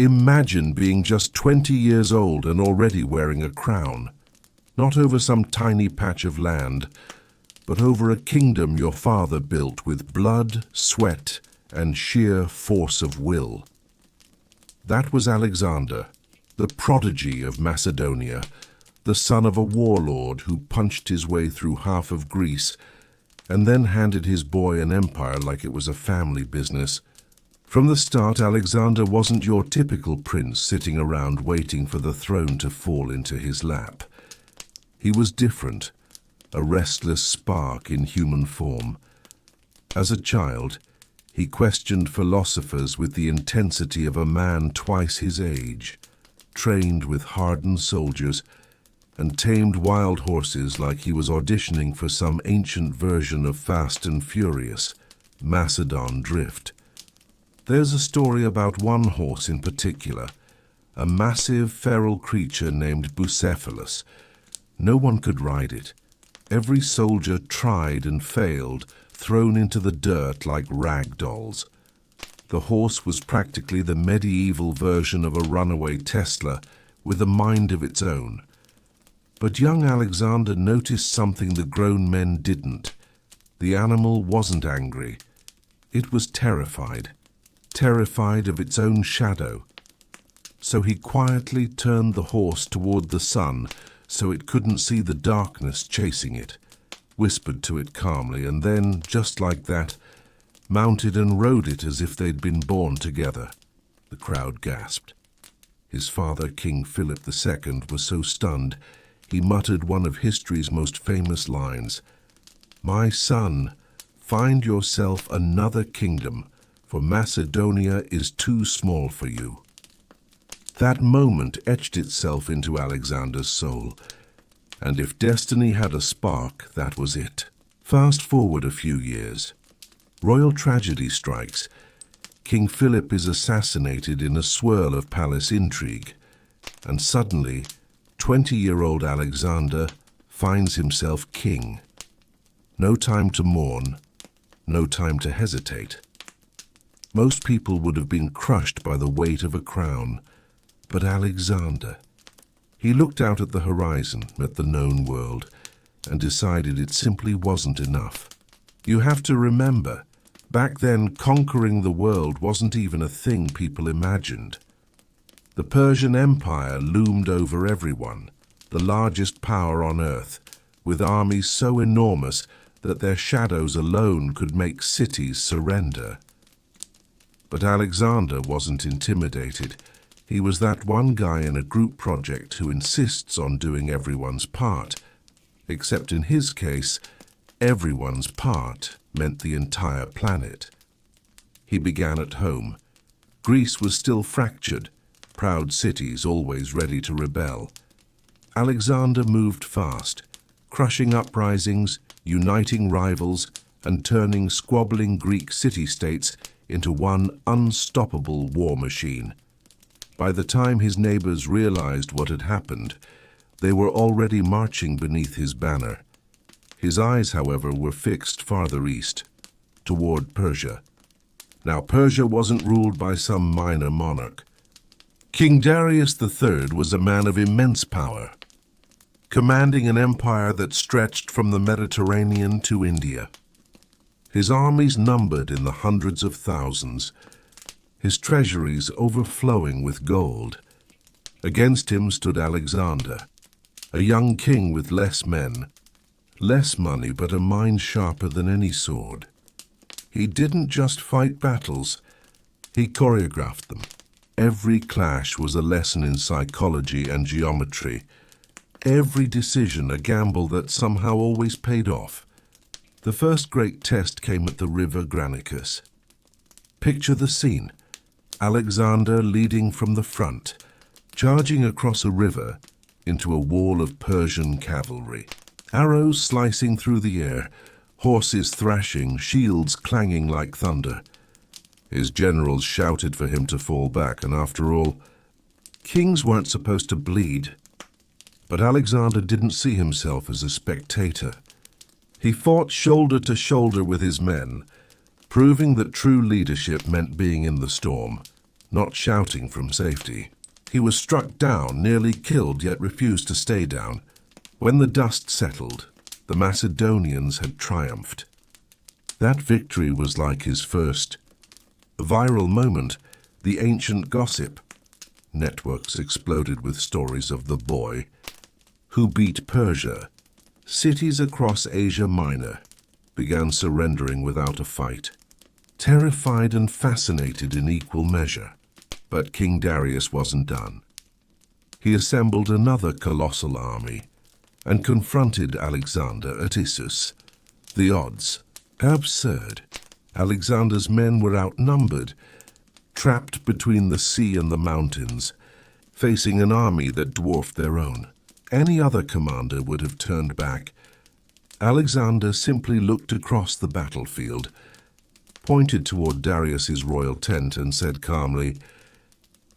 Imagine being just 20 years old and already wearing a crown, not over some tiny patch of land, but over a kingdom your father built with blood, sweat, and sheer force of will. That was Alexander, the prodigy of Macedonia, the son of a warlord who punched his way through half of Greece and then handed his boy an empire like it was a family business. From the start, Alexander wasn't your typical prince sitting around waiting for the throne to fall into his lap. He was different, a restless spark in human form. As a child, he questioned philosophers with the intensity of a man twice his age, trained with hardened soldiers, and tamed wild horses like he was auditioning for some ancient version of Fast and Furious, Macedon drift. There's a story about one horse in particular, a massive feral creature named Bucephalus. No one could ride it. Every soldier tried and failed, thrown into the dirt like rag dolls. The horse was practically the medieval version of a runaway Tesla with a mind of its own. But young Alexander noticed something the grown men didn't. The animal wasn't angry. It was terrified of its own shadow. So he quietly turned the horse toward the sun so it couldn't see the darkness chasing it, whispered to it calmly, and then, just like that, mounted and rode it as if they'd been born together. The crowd gasped. His father, King Philip II, was so stunned, he muttered one of history's most famous lines, "My son, find yourself another kingdom, for Macedonia is too small for you." That moment etched itself into Alexander's soul, and if destiny had a spark, that was it. Fast forward a few years. Royal tragedy strikes. King Philip is assassinated in a swirl of palace intrigue, and suddenly, 20-year-old Alexander finds himself king. No time to mourn, no time to hesitate. Most people would have been crushed by the weight of a crown, but Alexander, he looked out at the horizon, at the known world, and decided it simply wasn't enough. You have to remember, back then conquering the world wasn't even a thing people imagined. The Persian Empire loomed over everyone, the largest power on earth, with armies so enormous that their shadows alone could make cities surrender. But Alexander wasn't intimidated. He was that one guy in a group project who insists on doing everyone's part, except in his case, everyone's part meant the entire planet. He began at home. Greece was still fractured, proud cities always ready to rebel. Alexander moved fast, crushing uprisings, uniting rivals, and turning squabbling Greek city-states into one unstoppable war machine. By the time his neighbors realized what had happened, they were already marching beneath his banner. His eyes, however, were fixed farther east, toward Persia. Now, Persia wasn't ruled by some minor monarch. King Darius III was a man of immense power, commanding an empire that stretched from the Mediterranean to India. His armies numbered in the hundreds of thousands, his treasuries overflowing with gold. Against him stood Alexander, a young king with less men, less money, but a mind sharper than any sword. He didn't just fight battles, he choreographed them. Every clash was a lesson in psychology and geometry. Every decision a gamble that somehow always paid off. The first great test came at the river Granicus. Picture the scene. Alexander leading from the front, charging across a river into a wall of Persian cavalry. Arrows slicing through the air, horses thrashing, shields clanging like thunder. His generals shouted for him to fall back, and after all, kings weren't supposed to bleed. But Alexander didn't see himself as a spectator. He fought shoulder to shoulder with his men, proving that true leadership meant being in the storm, not shouting from safety. He was struck down, nearly killed, yet refused to stay down. When the dust settled, the Macedonians had triumphed. That victory was like his first viral moment, the ancient gossip. Networks exploded with stories of the boy who beat Persia. Cities across Asia Minor began surrendering without a fight, terrified and fascinated in equal measure. But King Darius wasn't done. He assembled another colossal army and confronted Alexander at Issus. The odds? Absurd. Alexander's men were outnumbered, trapped between the sea and the mountains, facing an army that dwarfed their own. Any other commander would have turned back. Alexander simply looked across the battlefield, pointed toward Darius's royal tent and said calmly,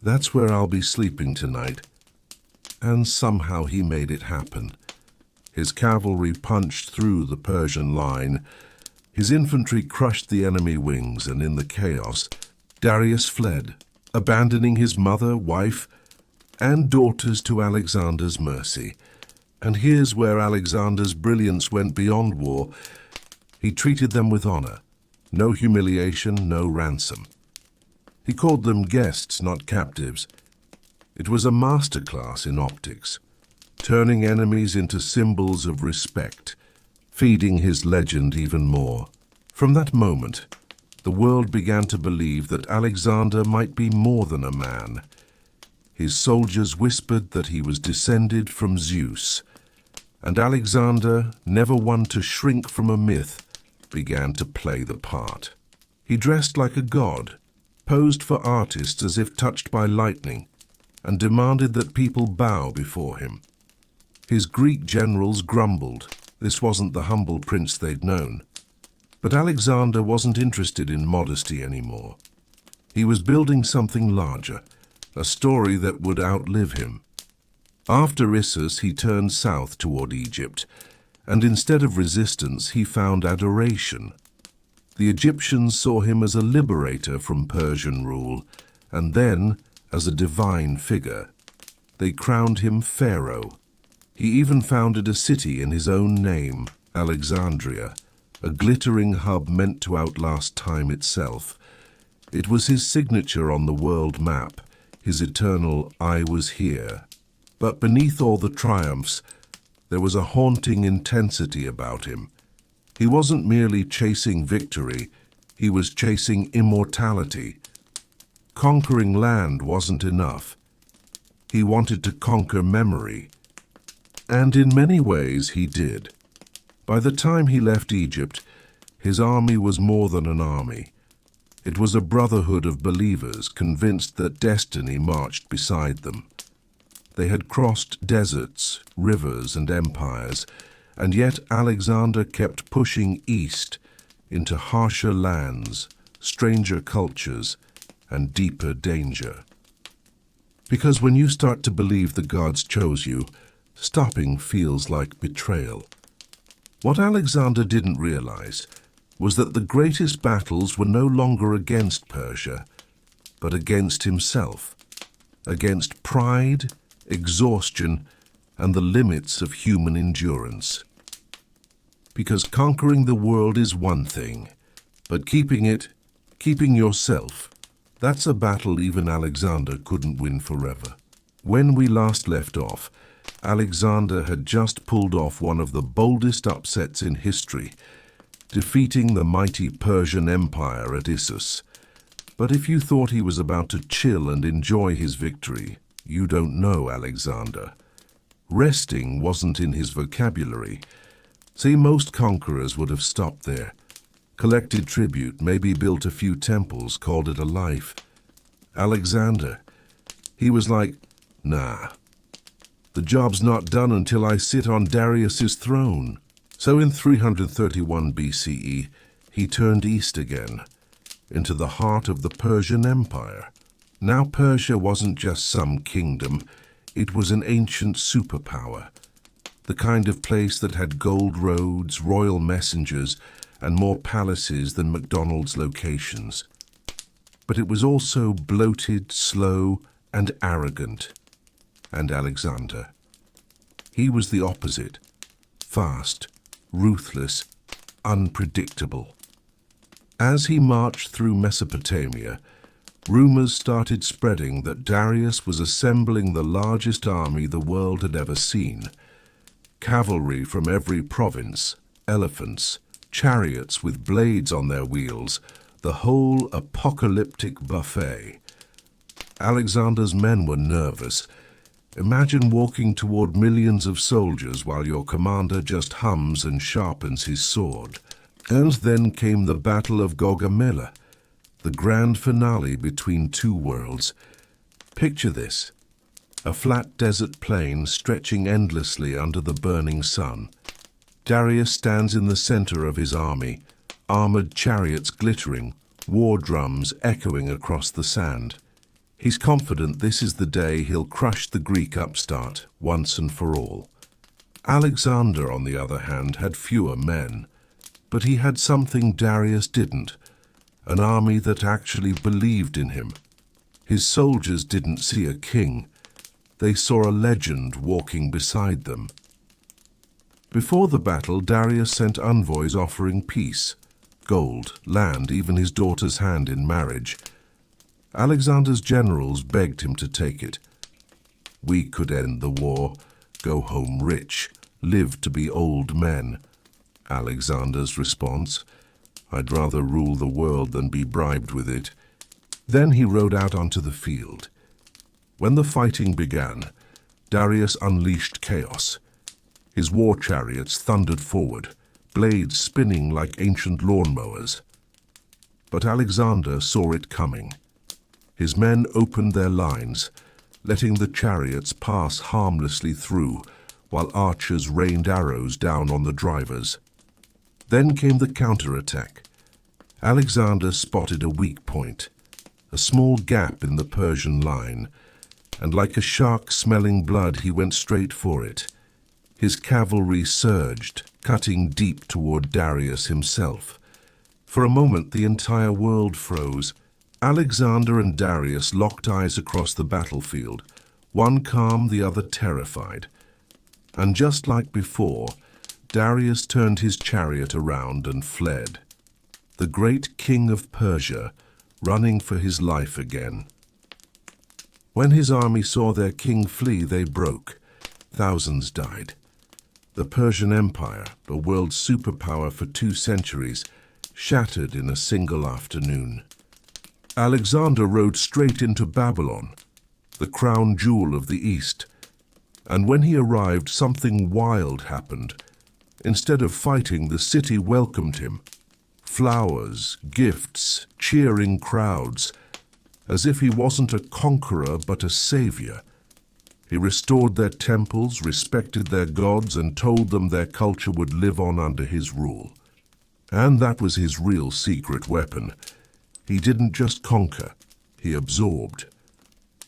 "That's where I'll be sleeping tonight." And somehow he made it happen. His cavalry punched through the Persian line. His infantry crushed the enemy wings, and in the chaos, Darius fled, abandoning his mother, wife, and daughters to Alexander's mercy. And here's where Alexander's brilliance went beyond war. He treated them with honor. No humiliation, no ransom. He called them guests, not captives. It was a masterclass in optics, turning enemies into symbols of respect, feeding his legend even more. From that moment, the world began to believe that Alexander might be more than a man. His soldiers whispered that he was descended from Zeus, and Alexander, never one to shrink from a myth, began to play the part. He dressed like a god, posed for artists as if touched by lightning, and demanded that people bow before him. His Greek generals grumbled. This wasn't the humble prince they'd known. But Alexander wasn't interested in modesty anymore. He was building something larger, a story that would outlive him. After Issus, he turned south toward Egypt, and instead of resistance, he found adoration. The Egyptians saw him as a liberator from Persian rule, and then as a divine figure. They crowned him pharaoh. He even founded a city in his own name, Alexandria, a glittering hub meant to outlast time itself. It was his signature on the world map, his eternal "I was here." But beneath all the triumphs, there was a haunting intensity about him. He wasn't merely chasing victory, he was chasing immortality. Conquering land wasn't enough. He wanted to conquer memory. And in many ways he did. By the time he left Egypt, his army was more than an army. It was a brotherhood of believers convinced that destiny marched beside them. They had crossed deserts, rivers, and empires, and yet Alexander kept pushing east into harsher lands, stranger cultures, and deeper danger. Because when you start to believe the gods chose you, stopping feels like betrayal. What Alexander didn't realize was that the greatest battles were no longer against Persia, but against himself, against pride, exhaustion, and the limits of human endurance. Because conquering the world is one thing, but keeping yourself, that's a battle even Alexander couldn't win forever. When we last left off, Alexander had just pulled off one of the boldest upsets in history, defeating the mighty Persian Empire at Issus. But if you thought he was about to chill and enjoy his victory, you don't know Alexander. Resting wasn't in his vocabulary. See, most conquerors would have stopped there, collected tribute, maybe built a few temples, called it a life. Alexander, he was like, nah, the job's not done until I sit on Darius's throne. So in 331 BCE, he turned east again, into the heart of the Persian Empire. Now Persia wasn't just some kingdom, it was an ancient superpower, the kind of place that had gold roads, royal messengers, and more palaces than McDonald's locations. but it was also bloated, slow, and arrogant. And Alexander. He was the opposite. Fast, ruthless, unpredictable. As he marched through Mesopotamia, rumors started spreading that Darius was assembling the largest army the world had ever seen. Cavalry from every province, elephants, chariots with blades on their wheels, the whole apocalyptic buffet. Alexander's men were nervous. Imagine walking toward millions of soldiers while your commander just hums and sharpens his sword. And then came the Battle of Gaugamela, the grand finale between two worlds. Picture this: a flat desert plain stretching endlessly under the burning sun. Darius stands in the center of his army, armored chariots glittering, war drums echoing across the sand. He's confident this is the day he'll crush the Greek upstart once and for all. Alexander, on the other hand, had fewer men, but he had something Darius didn't: an army that actually believed in him. His soldiers didn't see a king. They saw a legend walking beside them. Before the battle, Darius sent envoys offering peace, gold, land, even his daughter's hand in marriage. Alexander's generals begged him to take it. "We could end the war, go home rich, live to be old men." Alexander's response: "I'd rather rule the world than be bribed with it." Then he rode out onto the field. When the fighting began, Darius unleashed chaos. His war chariots thundered forward, blades spinning like ancient lawnmowers. But Alexander saw it coming. His men opened their lines, letting the chariots pass harmlessly through, while archers rained arrows down on the drivers. Then came the counterattack. Alexander spotted a weak point, a small gap in the Persian line, and like a shark smelling blood, he went straight for it. His cavalry surged, cutting deep toward Darius himself. For a moment, the entire world froze. Alexander and Darius locked eyes across the battlefield, one calm, the other terrified. And just like before, Darius turned his chariot around and fled. The great king of Persia, running for his life again. When his army saw their king flee, they broke. Thousands died. The Persian Empire, a world superpower for 2 centuries, shattered in a single afternoon. Alexander rode straight into Babylon, the crown jewel of the East. And when he arrived, something wild happened. Instead of fighting, the city welcomed him. Flowers, gifts, cheering crowds, as if he wasn't a conqueror but a savior. He restored their temples, respected their gods, and told them their culture would live on under his rule. And that was his real secret weapon. He didn't just conquer, he absorbed.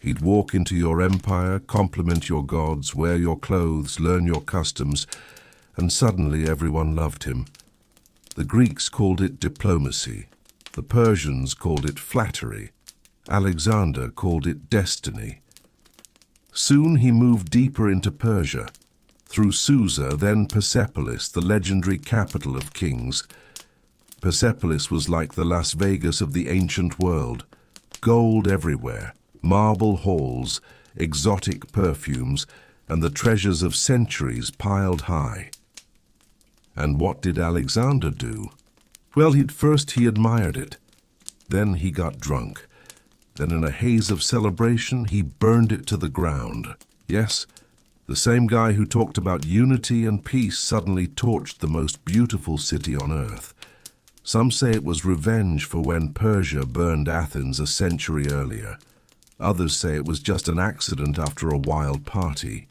He'd walk into your empire, compliment your gods, wear your clothes, learn your customs, and suddenly everyone loved him. The Greeks called it diplomacy. The Persians called it flattery. Alexander called it destiny. Soon he moved deeper into Persia, through Susa, then Persepolis, the legendary capital of kings. Persepolis was like the Las Vegas of the ancient world. Gold everywhere, marble halls, exotic perfumes, and the treasures of centuries piled high. And what did Alexander do? Well, first he admired it. Then he got drunk. Then in a haze of celebration, he burned it to the ground. Yes, the same guy who talked about unity and peace suddenly torched the most beautiful city on earth. Some say it was revenge for when Persia burned Athens a century earlier. Others say it was just an accident after a wild party.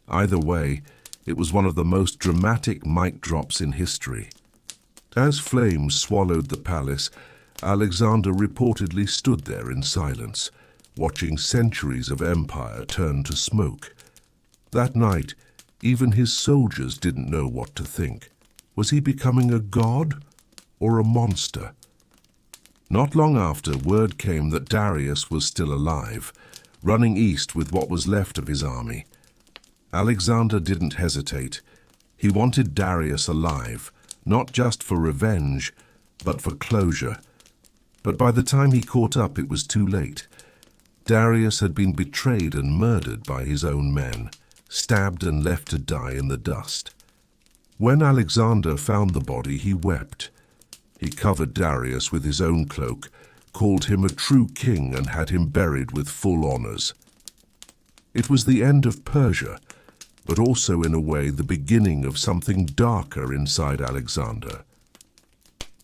Either way, it was one of the most dramatic mic drops in history. As flames swallowed the palace, Alexander reportedly stood there in silence, watching centuries of empire turn to smoke. That night, even his soldiers didn't know what to think. Was he becoming a god or a monster? Not long after, word came that Darius was still alive, running east with what was left of his army. Alexander didn't hesitate. He wanted Darius alive, not just for revenge, but for closure. But by the time he caught up, it was too late. Darius had been betrayed and murdered by his own men, stabbed and left to die in the dust. When Alexander found the body, he wept. He covered Darius with his own cloak, called him a true king, and had him buried with full honors. It was the end of Persia, but also in a way the beginning of something darker inside Alexander.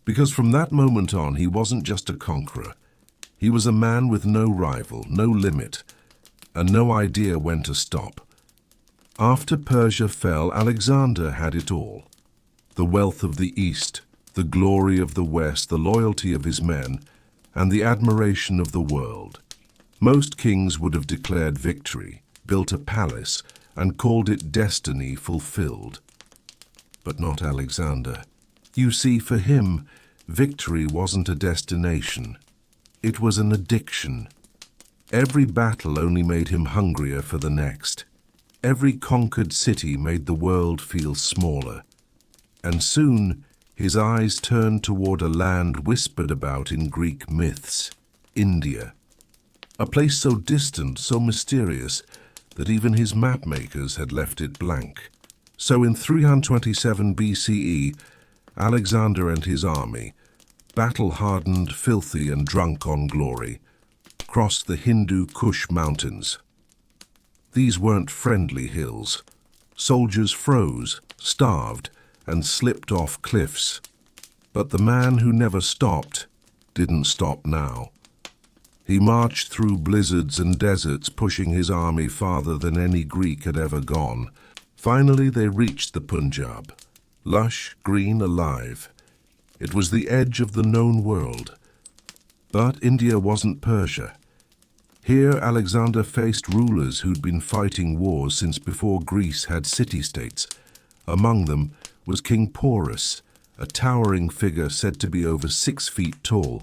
Because from that moment on, he wasn't just a conqueror. He was a man with no rival, no limit, and no idea when to stop. After Persia fell, Alexander had it all. The wealth of the East, the glory of the West, the loyalty of his men, and the admiration of the world. Most kings would have declared victory, built a palace, and called it destiny fulfilled. But not Alexander. You see, for him, victory wasn't a destination. It was an addiction. Every battle only made him hungrier for the next. Every conquered city made the world feel smaller. And soon, his eyes turned toward a land whispered about in Greek myths, India. A place so distant, so mysterious, that even his mapmakers had left it blank. So in 327 BCE, Alexander and his army, battle-hardened, filthy and drunk on glory, crossed the Hindu Kush mountains. These weren't friendly hills. Soldiers froze, starved, and slipped off cliffs. But the man who never stopped didn't stop now. He marched through blizzards and deserts, pushing his army farther than any Greek had ever gone. Finally, they reached the Punjab, lush, green, alive. It was the edge of the known world. But India wasn't Persia. Here, Alexander faced rulers who'd been fighting wars since before Greece had city-states. Among them was King Porus, a towering figure said to be over 6 feet tall,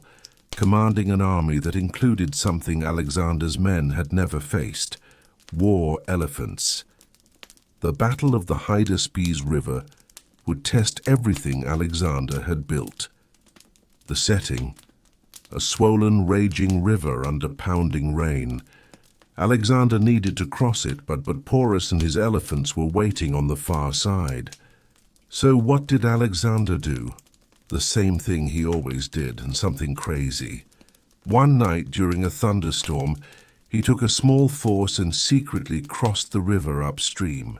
commanding an army that included something Alexander's men had never faced: war elephants. The Battle of the Hydaspes River would test everything Alexander had built. The setting: a swollen, raging river under pounding rain. Alexander needed to cross it, but Porus and his elephants were waiting on the far side. So what did Alexander do? The same thing he always did, and something crazy. One night during a thunderstorm, he took a small force and secretly crossed the river upstream.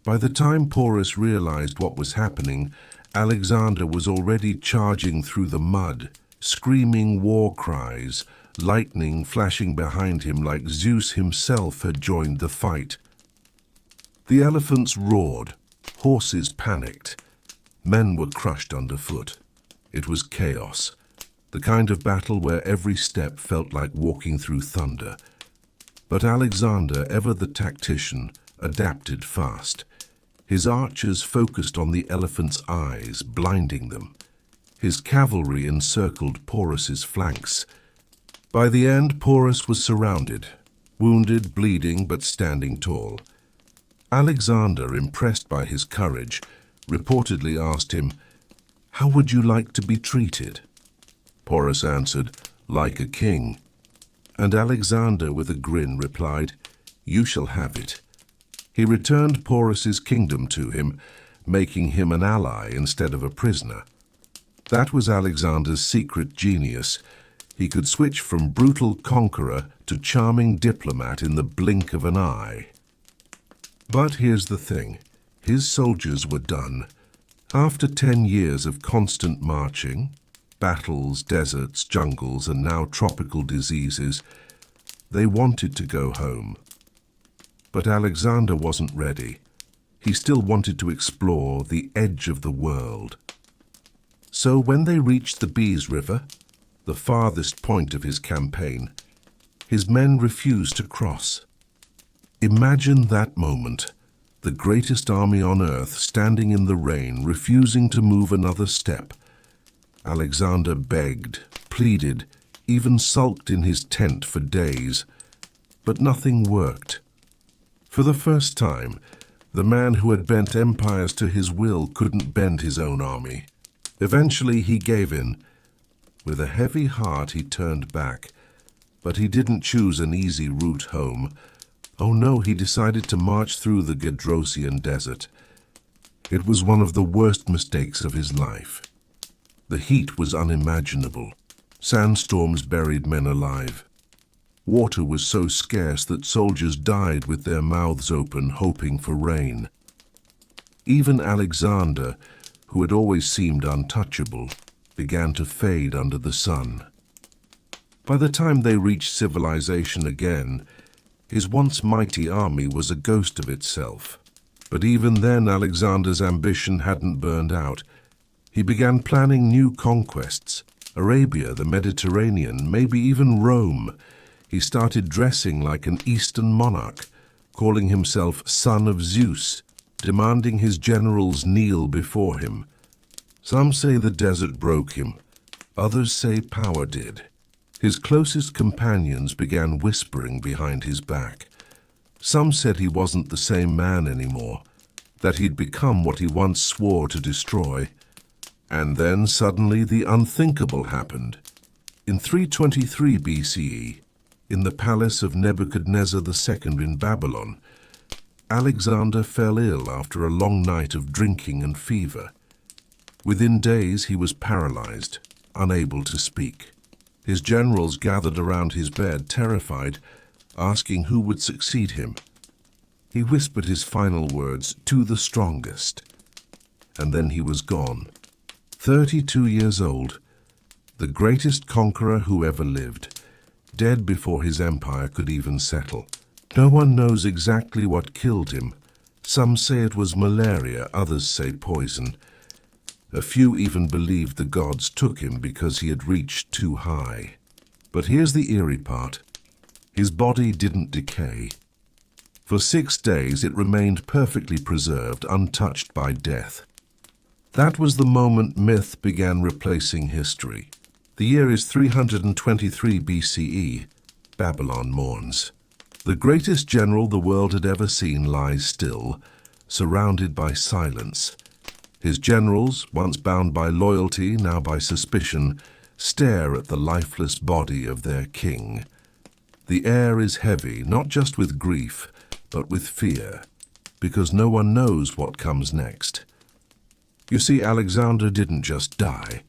By the time Porus realized what was happening, Alexander was already charging through the mud, screaming war cries, lightning flashing behind him like Zeus himself had joined the fight. The elephants roared, horses panicked, men were crushed underfoot. It was chaos, the kind of battle where every step felt like walking through thunder. But Alexander, ever the tactician, adapted fast. His archers focused on the elephants' eyes, blinding them. His cavalry encircled Porus's flanks. By the end, Porus was surrounded, wounded, bleeding, but standing tall. Alexander, impressed by his courage, reportedly asked him, "How would you like to be treated?" Porus answered, "Like a king." And Alexander, with a grin, replied, "You shall have it." He returned Porus's kingdom to him, making him an ally instead of a prisoner. That was Alexander's secret genius. He could switch from brutal conqueror to charming diplomat in the blink of an eye. But here's the thing. His soldiers were done. After 10 years of constant marching, battles, deserts, jungles, and now tropical diseases, they wanted to go home. But Alexander wasn't ready. He still wanted to explore the edge of the world. So when they reached the Bees River, the farthest point of his campaign, his men refused to cross. Imagine that moment, the greatest army on earth standing in the rain, refusing to move another step. Alexander begged, pleaded, even sulked in his tent for days, but nothing worked. For the first time, the man who had bent empires to his will couldn't bend his own army. Eventually he gave in. With a heavy heart he turned back, but he didn't choose an easy route home. Oh no, he decided to march through the Gedrosian desert. It was one of the worst mistakes of his life. The heat was unimaginable. Sandstorms buried men alive. Water was so scarce that soldiers died with their mouths open, hoping for rain. Even Alexander, who had always seemed untouchable, began to fade under the sun. By the time they reached civilization again, his once mighty army was a ghost of itself. But even then Alexander's ambition hadn't burned out. He began planning new conquests, Arabia, the Mediterranean, maybe even Rome. He started dressing like an Eastern monarch, calling himself son of Zeus, demanding his generals kneel before him. Some say the desert broke him, others say power did. His closest companions began whispering behind his back. Some said he wasn't the same man anymore, that he'd become what he once swore to destroy. And then suddenly the unthinkable happened. In 323 BCE, in the palace of Nebuchadnezzar II in Babylon, Alexander fell ill after a long night of drinking and fever. Within days he was paralyzed, unable to speak. His generals gathered around his bed, terrified, asking who would succeed him. He whispered his final words, "To the strongest." And then he was gone. 32 years old, the greatest conqueror who ever lived, dead before his empire could even settle. No one knows exactly what killed him. Some say it was malaria, others say poison. A few even believed the gods took him because he had reached too high. But here's the eerie part. His body didn't decay. For 6 days it remained perfectly preserved, untouched by death. That was the moment myth began replacing history. The year is 323 BCE. Babylon mourns. The greatest general the world had ever seen lies still, surrounded by silence. His generals, once bound by loyalty, now by suspicion, stare at the lifeless body of their king. The air is heavy, not just with grief, but with fear, because no one knows what comes next. You see, Alexander didn't just die.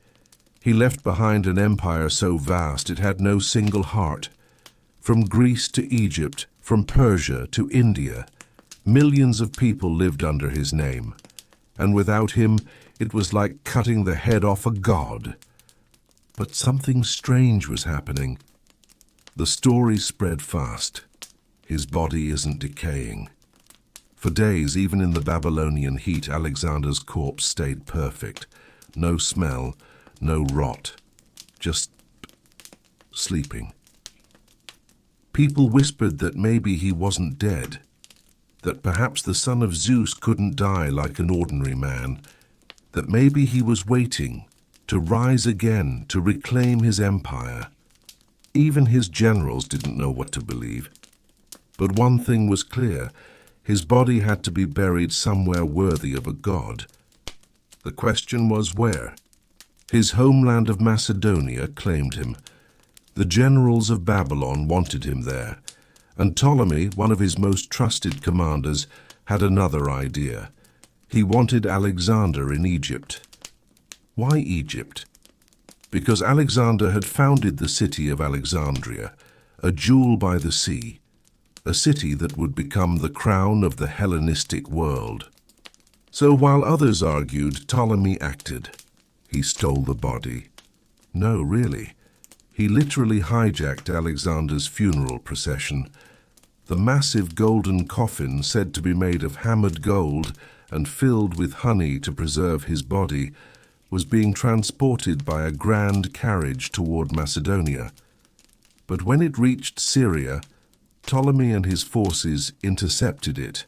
He left behind an empire so vast it had no single heart. From Greece to Egypt, from Persia to India, millions of people lived under his name. And without him, it was like cutting the head off a god. But something strange was happening. The story spread fast. His body isn't decaying. For days, even in the Babylonian heat, Alexander's corpse stayed perfect. No smell, no rot, just sleeping. People whispered that maybe he wasn't dead, that perhaps the son of Zeus couldn't die like an ordinary man, that maybe he was waiting to rise again, to reclaim his empire. Even his generals didn't know what to believe. But one thing was clear. His body had to be buried somewhere worthy of a god. The question was where? His homeland of Macedonia claimed him. The generals of Babylon wanted him there, and Ptolemy, one of his most trusted commanders, had another idea. He wanted Alexander in Egypt. Why Egypt? Because Alexander had founded the city of Alexandria, a jewel by the sea, a city that would become the crown of the Hellenistic world. So while others argued, Ptolemy acted. He stole the body. No, really. He literally hijacked Alexander's funeral procession. The massive golden coffin, said to be made of hammered gold and filled with honey to preserve his body, was being transported by a grand carriage toward Macedonia. But when it reached Syria, Ptolemy and his forces intercepted it.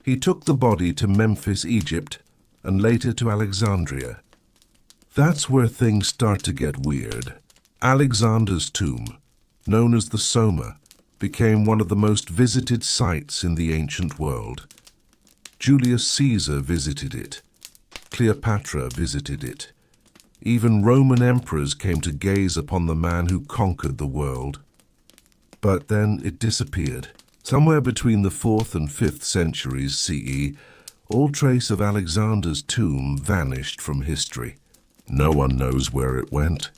He took the body to Memphis, Egypt, and later to Alexandria. That's where things start to get weird. Alexander's tomb, known as the Soma, became one of the most visited sites in the ancient world. Julius Caesar visited it. Cleopatra visited it. Even Roman emperors came to gaze upon the man who conquered the world. But then it disappeared. Somewhere between the 4th and 5th centuries CE, all trace of Alexander's tomb vanished from history. No one knows where it went.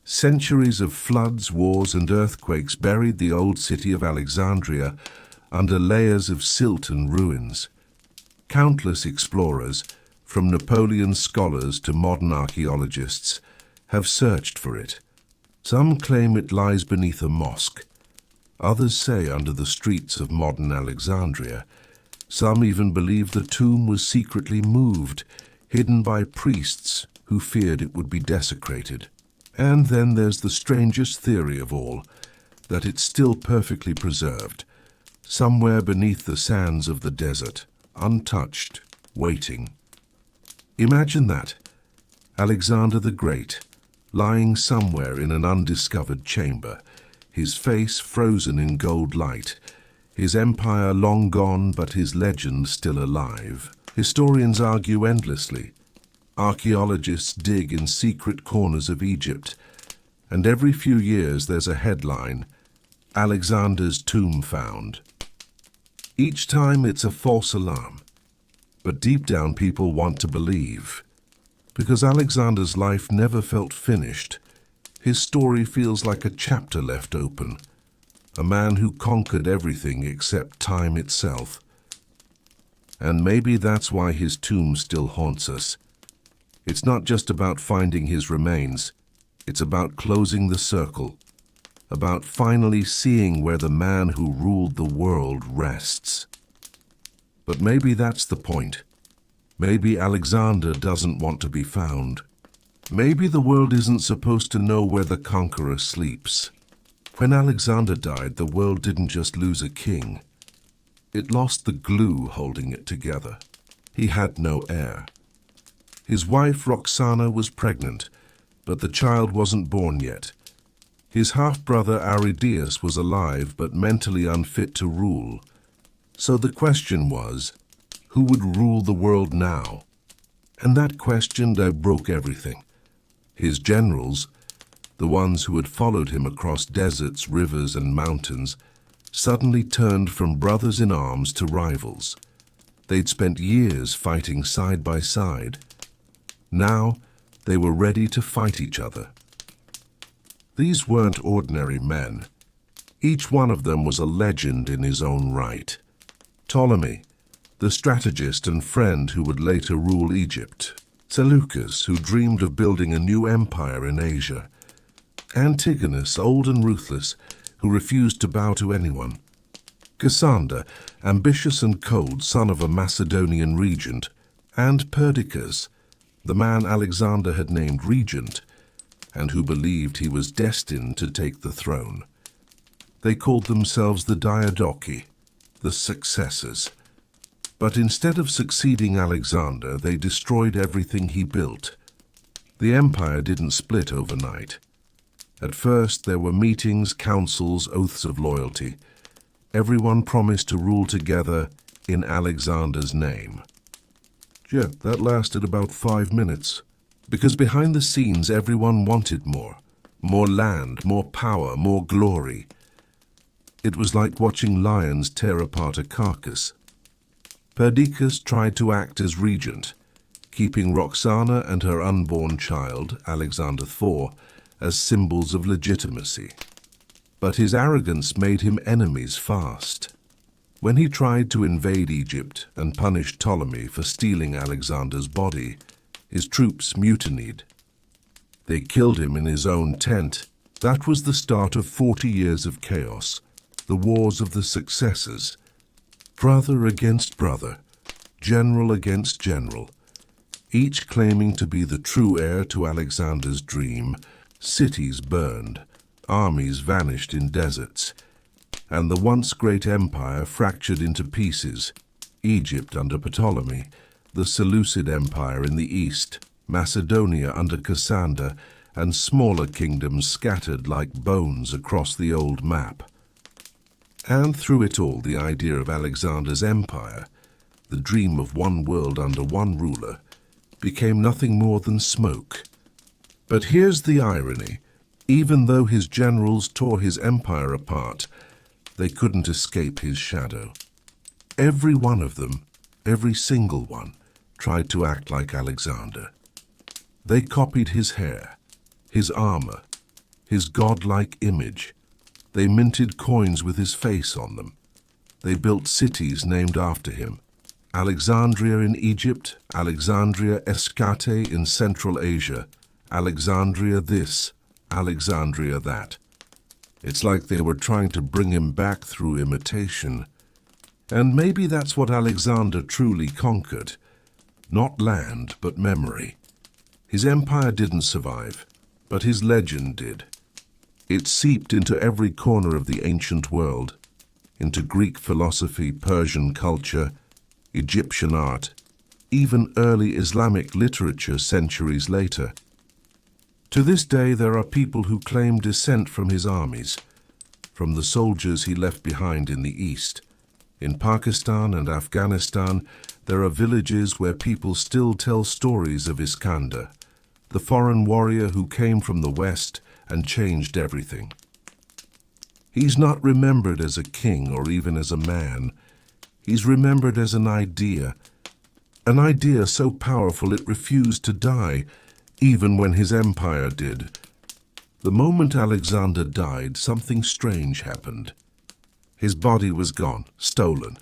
Centuries of floods, wars, and earthquakes buried the old city of Alexandria under layers of silt and ruins. Countless explorers, from Napoleon's scholars to modern archaeologists, have searched for it. Some claim it lies beneath a mosque. Others say under the streets of modern Alexandria. Some even believe the tomb was secretly moved, hidden by priests who feared it would be desecrated. And then there's the strangest theory of all, that it's still perfectly preserved, somewhere beneath the sands of the desert, untouched, waiting. Imagine that, Alexander the Great, lying somewhere in an undiscovered chamber, his face frozen in gold light, his empire long gone but his legend still alive. Historians argue endlessly. Archaeologists dig in secret corners of Egypt, and every few years there's a headline, Alexander's tomb found. Each time it's a false alarm, but deep down people want to believe. Because Alexander's life never felt finished, his story feels like a chapter left open, a man who conquered everything except time itself. And maybe that's why his tomb still haunts us. It's not just about finding his remains, it's about closing the circle, about finally seeing where the man who ruled the world rests. But maybe that's the point. Maybe Alexander doesn't want to be found. Maybe the world isn't supposed to know where the conqueror sleeps. When Alexander died, the world didn't just lose a king. It lost the glue holding it together. He had no heir. His wife Roxana was pregnant, but the child wasn't born yet. His half-brother Aridaeus was alive but mentally unfit to rule. So the question was, who would rule the world now? And that question broke everything. His generals, the ones who had followed him across deserts, rivers, and mountains, suddenly turned from brothers in arms to rivals. They'd spent years fighting side by side. Now, they were ready to fight each other. These weren't ordinary men. Each one of them was a legend in his own right. Ptolemy, the strategist and friend who would later rule Egypt. Seleucus, who dreamed of building a new empire in Asia. Antigonus, old and ruthless, who refused to bow to anyone. Cassander, ambitious and cold, son of a Macedonian regent. And Perdiccas, the man Alexander had named regent, and who believed he was destined to take the throne. They called themselves the Diadochi, the successors. But instead of succeeding Alexander, they destroyed everything he built. The empire didn't split overnight. At first there were meetings, councils, oaths of loyalty. Everyone promised to rule together in Alexander's name. Yeah, that lasted about 5 minutes. Because behind the scenes everyone wanted more. More land, more power, more glory. It was like watching lions tear apart a carcass. Perdiccas tried to act as regent, keeping Roxana and her unborn child, Alexander IV, as symbols of legitimacy. But his arrogance made him enemies fast. When he tried to invade Egypt and punish Ptolemy for stealing Alexander's body, his troops mutinied. They killed him in his own tent. That was the start of 40 years of chaos, the wars of the successors. Brother against brother, general against general, each claiming to be the true heir to Alexander's dream. Cities burned, armies vanished in deserts, and the once great empire fractured into pieces. Egypt under Ptolemy, the Seleucid Empire in the east, Macedonia under Cassander, and smaller kingdoms scattered like bones across the old map. And through it all, the idea of Alexander's empire, the dream of one world under one ruler, became nothing more than smoke. But here's the irony. Even though his generals tore his empire apart, they couldn't escape his shadow. Every one of them, every single one, tried to act like Alexander. They copied his hair, his armor, his godlike image. They minted coins with his face on them. They built cities named after him. Alexandria in Egypt, Alexandria Escate in Central Asia, Alexandria this, Alexandria that. It's like they were trying to bring him back through imitation. And maybe that's what Alexander truly conquered. Not land, but memory. His empire didn't survive, but his legend did. It seeped into every corner of the ancient world, into Greek philosophy, Persian culture, Egyptian art, even early Islamic literature centuries later. To this day, there are people who claim descent from his armies, from the soldiers he left behind in the East. In Pakistan and Afghanistan, there are villages where people still tell stories of Iskander, the foreign warrior who came from the West and changed everything. He's not remembered as a king or even as a man. He's remembered as an idea so powerful it refused to die, even when his empire did. The moment Alexander died, something strange happened. His body was gone, stolen.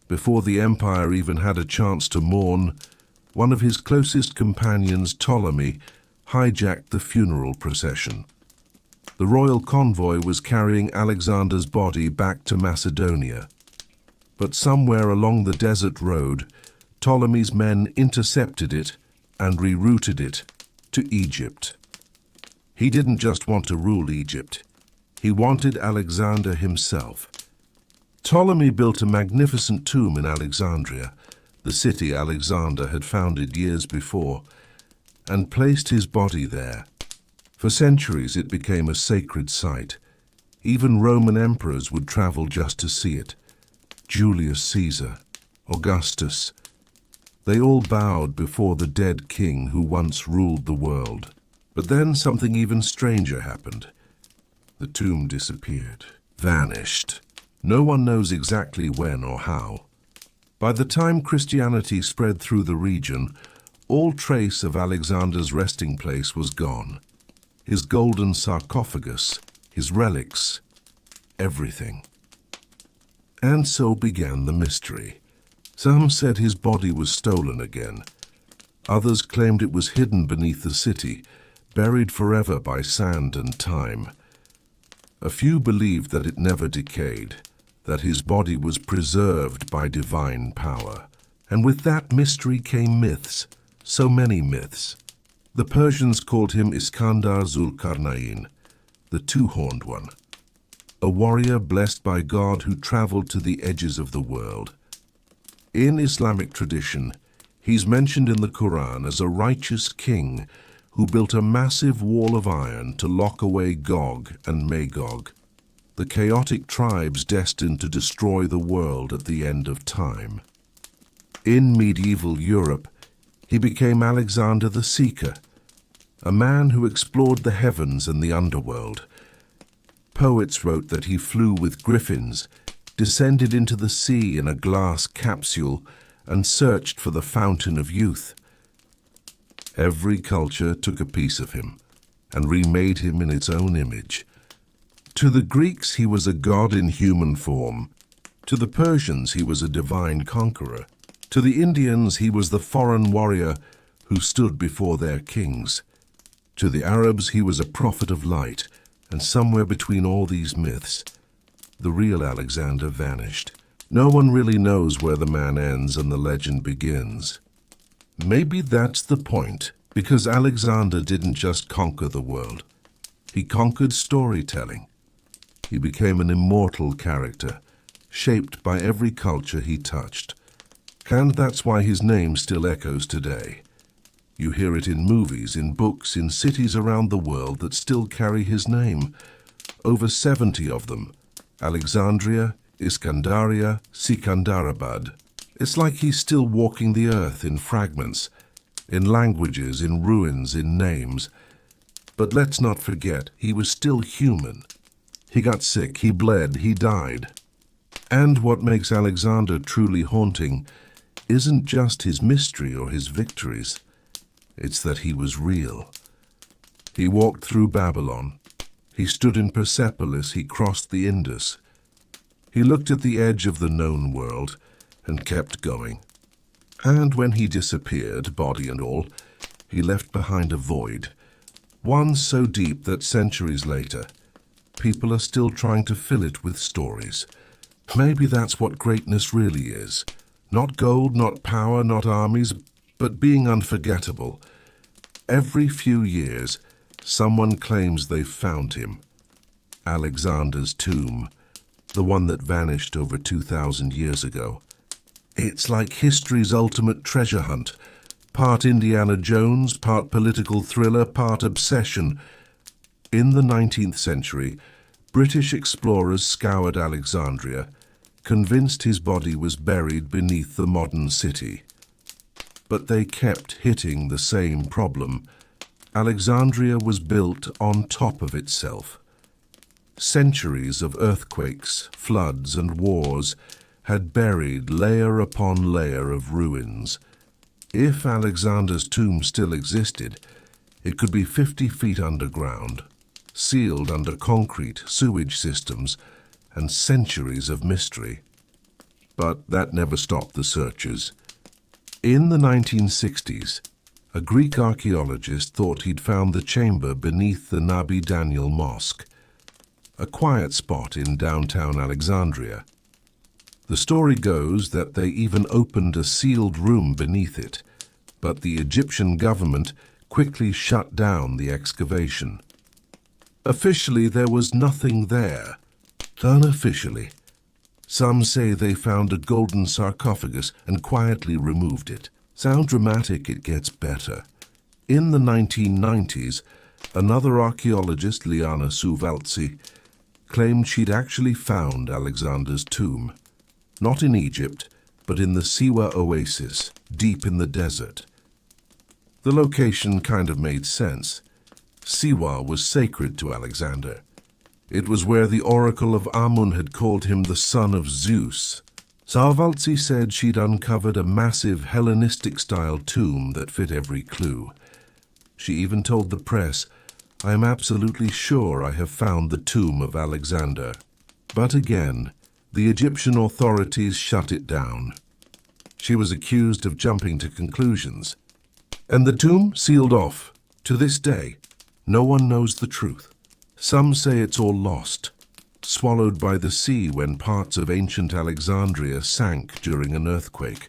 Before the empire even had a chance to mourn, one of his closest companions, Ptolemy, hijacked the funeral procession. The royal convoy was carrying Alexander's body back to Macedonia. But somewhere along the desert road, Ptolemy's men intercepted it and rerouted it to Egypt. He didn't just want to rule Egypt. He wanted Alexander himself. Ptolemy built a magnificent tomb in Alexandria, the city Alexander had founded years before, and placed his body there. For centuries it became a sacred site. Even Roman emperors would travel just to see it. Julius Caesar, Augustus. They all bowed before the dead king who once ruled the world. But then something even stranger happened. The tomb disappeared, vanished. No one knows exactly when or how. By the time Christianity spread through the region, all trace of Alexander's resting place was gone. His golden sarcophagus, his relics, everything. And so began the mystery. Some said his body was stolen again. Others claimed it was hidden beneath the city, buried forever by sand and time. A few believed that it never decayed, that his body was preserved by divine power. And with that mystery came myths, so many myths. The Persians called him Iskandar Zulkarnain, the two-horned one, a warrior blessed by God who traveled to the edges of the world. In Islamic tradition, he's mentioned in the Quran as a righteous king who built a massive wall of iron to lock away Gog and Magog, the chaotic tribes destined to destroy the world at the end of time. In medieval Europe, he became Alexander the Seeker, a man who explored the heavens and the underworld. Poets wrote that he flew with griffins, descended into the sea in a glass capsule, and searched for the fountain of youth. Every culture took a piece of him and remade him in its own image. To the Greeks, he was a god in human form. To the Persians, he was a divine conqueror. To the Indians, he was the foreign warrior who stood before their kings. To the Arabs, he was a prophet of light, and somewhere between all these myths, the real Alexander vanished. No one really knows where the man ends and the legend begins. Maybe that's the point, because Alexander didn't just conquer the world. He conquered storytelling. He became an immortal character, shaped by every culture he touched. And that's why his name still echoes today. You hear it in movies, in books, in cities around the world that still carry his name. Over 70 of them. Alexandria, Iskandaria, Sikandarabad. It's like he's still walking the earth in fragments, in languages, in ruins, in names. But let's not forget, he was still human. He got sick, he bled, he died. And what makes Alexander truly haunting isn't just his mystery or his victories. It's that he was real. He walked through Babylon. He stood in Persepolis. He crossed the Indus. He looked at the edge of the known world and kept going. And when he disappeared, body and all, he left behind a void, one so deep that centuries later, people are still trying to fill it with stories. Maybe that's what greatness really is. Not gold, not power, not armies, but being unforgettable. Every few years, someone claims they've found him. Alexander's tomb, the one that vanished over 2,000 years ago. It's like history's ultimate treasure hunt. Part Indiana Jones, part political thriller, part obsession. In the 19th century, British explorers scoured Alexandria, convinced his body was buried beneath the modern city. But they kept hitting the same problem. Alexandria was built on top of itself. Centuries of earthquakes, floods, and wars had buried layer upon layer of ruins. If Alexander's tomb still existed, it could be 50 feet underground, sealed under concrete, sewage systems, and centuries of mystery. But that never stopped the searchers. In the 1960s, a Greek archaeologist thought he'd found the chamber beneath the Nabi Daniel Mosque, a quiet spot in downtown Alexandria. The story goes that they even opened a sealed room beneath it, but the Egyptian government quickly shut down the excavation. Officially, there was nothing there. Unofficially, some say they found a golden sarcophagus and quietly removed it. Sound dramatic, it gets better. In the 1990s, another archaeologist, Liana Suvaltsi, claimed she'd actually found Alexander's tomb. Not in Egypt, but in the Siwa oasis, deep in the desert. The location kind of made sense. Siwa was sacred to Alexander. It was where the oracle of Amun had called him the son of Zeus. Suvaltsi said she'd uncovered a massive Hellenistic-style tomb that fit every clue. She even told the press, "I am absolutely sure I have found the tomb of Alexander." But again, the Egyptian authorities shut it down. She was accused of jumping to conclusions. And the tomb sealed off. To this day, no one knows the truth. Some say it's all lost, swallowed by the sea when parts of ancient Alexandria sank during an earthquake.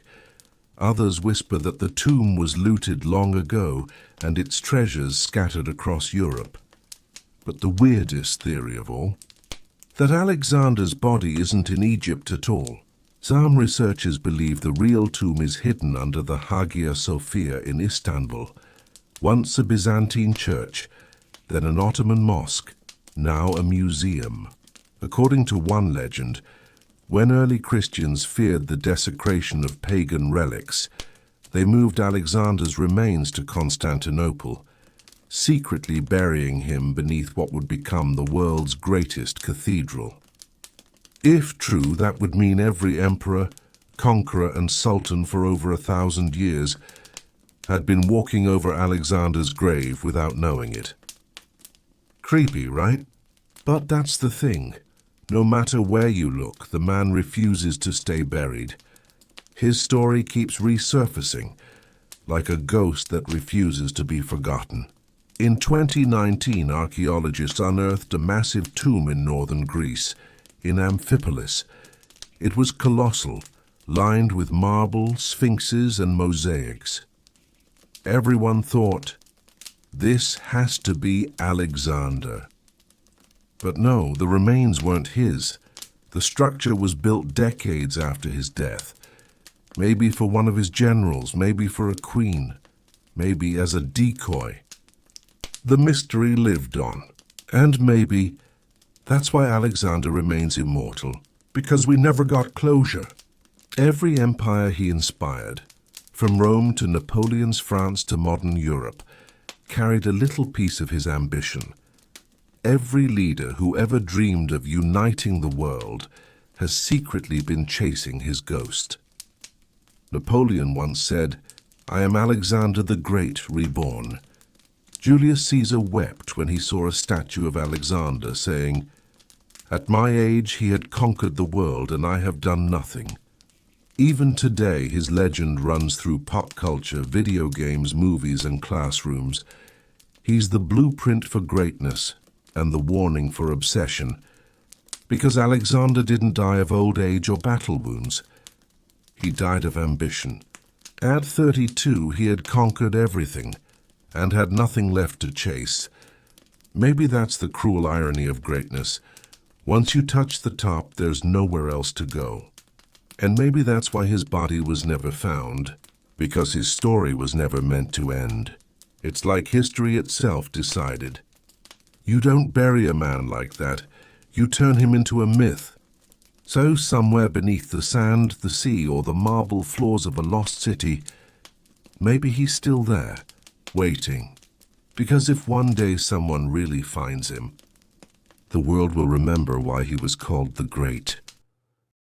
Others whisper that the tomb was looted long ago and its treasures scattered across Europe. But the weirdest theory of all, that Alexander's body isn't in Egypt at all. Some researchers believe the real tomb is hidden under the Hagia Sophia in Istanbul, once a Byzantine church, then an Ottoman mosque, now a museum. According to one legend, when early Christians feared the desecration of pagan relics, they moved Alexander's remains to Constantinople, secretly burying him beneath what would become the world's greatest cathedral. If true, that would mean every emperor, conqueror, and sultan for over 1,000 years had been walking over Alexander's grave without knowing it. Creepy, right? But that's the thing. No matter where you look, the man refuses to stay buried. His story keeps resurfacing, like a ghost that refuses to be forgotten. In 2019, archaeologists unearthed a massive tomb in northern Greece, in Amphipolis. It was colossal, lined with marble, sphinxes, and mosaics. Everyone thought, this has to be Alexander. But no, the remains weren't his. The structure was built decades after his death. Maybe for one of his generals, maybe for a queen. maybe as a decoy. The mystery lived on, and maybe that's why Alexander remains immortal, because we never got closure. Every empire he inspired, from Rome to Napoleon's France to modern Europe, carried a little piece of his ambition. Every leader who ever dreamed of uniting the world has secretly been chasing his ghost. Napoleon once said, "I am Alexander the Great reborn." Julius Caesar wept when he saw a statue of Alexander, saying, "At my age he had conquered the world and I have done nothing." Even today his legend runs through pop culture, video games, movies and classrooms. He's the blueprint for greatness and the warning for obsession, because Alexander didn't die of old age or battle wounds. He died of ambition. At 32, he had conquered everything and had nothing left to chase. Maybe that's the cruel irony of greatness. Once you touch the top, there's nowhere else to go. And maybe that's why his body was never found, because his story was never meant to end. It's like history itself decided. You don't bury a man like that. You turn him into a myth. So somewhere beneath the sand, the sea, or the marble floors of a lost city, maybe he's still there, waiting. Because if one day someone really finds him, the world will remember why he was called the Great.